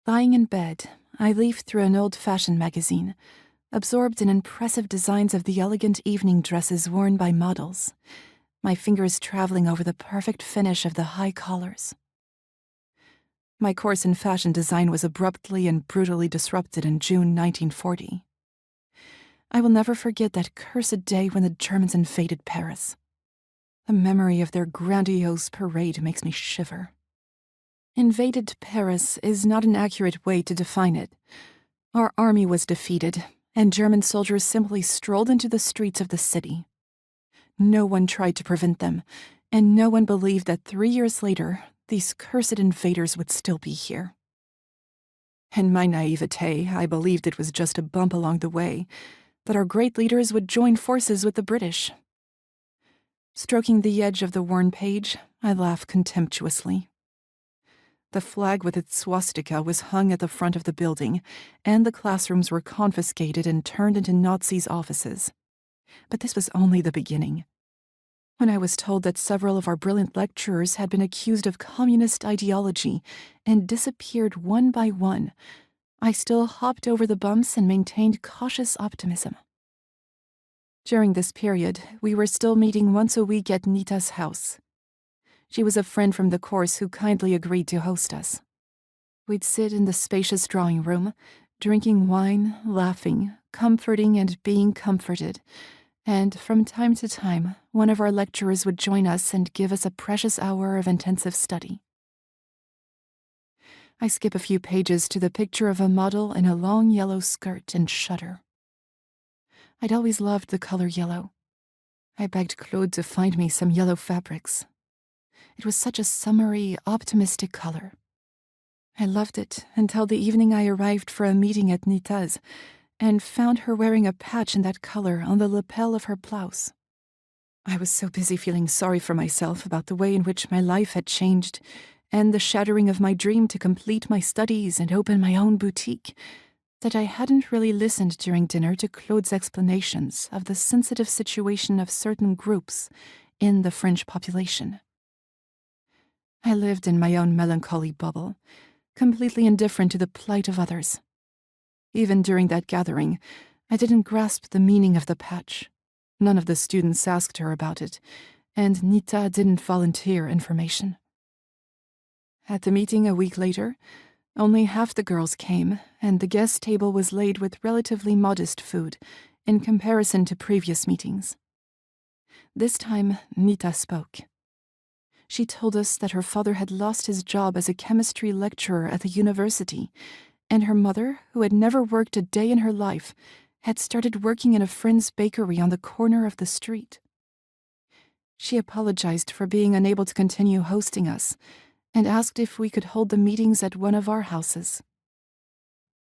Lying in bed, I leafed through an old fashion magazine, absorbed in impressive designs of the elegant evening dresses worn by models, my fingers traveling over the perfect finish of the high collars. My course in fashion design was abruptly and brutally disrupted in June 1940. I will never forget that cursed day when the Germans invaded Paris. The memory of their grandiose parade makes me shiver. Invaded Paris is not an accurate way to define it. Our army was defeated, and German soldiers simply strolled into the streets of the city. No one tried to prevent them, and no one believed that 3 years later, these cursed invaders would still be here. In my naivete, I believed it was just a bump along the way, that our great leaders would join forces with the British. Stroking the edge of the worn page, I laughed contemptuously. The flag with its swastika was hung at the front of the building, and the classrooms were confiscated and turned into Nazis' offices. But this was only the beginning. When I was told that several of our brilliant lecturers had been accused of communist ideology and disappeared one by one, I still hopped over the bumps and maintained cautious optimism. During this period, we were still meeting once a week at Nita's house. She was a friend from the course who kindly agreed to host us. We'd sit in the spacious drawing room, drinking wine, laughing, comforting and being comforted, and from time to time, one of our lecturers would join us and give us a precious hour of intensive study. I skip a few pages to the picture of a model in a long yellow skirt and shudder. I'd always loved the color yellow. I begged Claude to find me some yellow fabrics. It was such a summery, optimistic color. I loved it until the evening I arrived for a meeting at Nita's and found her wearing a patch in that color on the lapel of her blouse. I was so busy feeling sorry for myself about the way in which my life had changed and the shattering of my dream to complete my studies and open my own boutique that I hadn't really listened during dinner to Claude's explanations of the sensitive situation of certain groups in the French population. I lived in my own melancholy bubble, completely indifferent to the plight of others. Even during that gathering, I didn't grasp the meaning of the patch. None of the students asked her about it, and Nita didn't volunteer information. At the meeting a week later, only half the girls came, and the guest table was laid with relatively modest food in comparison to previous meetings. This time, Nita spoke. She told us that her father had lost his job as a chemistry lecturer at the university, and her mother, who had never worked a day in her life, had started working in a friend's bakery on the corner of the street. She apologized for being unable to continue hosting us, and asked if we could hold the meetings at one of our houses.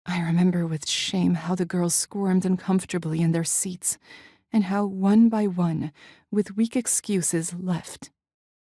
I remember with shame how the girls squirmed uncomfortably in their seats, and how one by one, with weak excuses, left.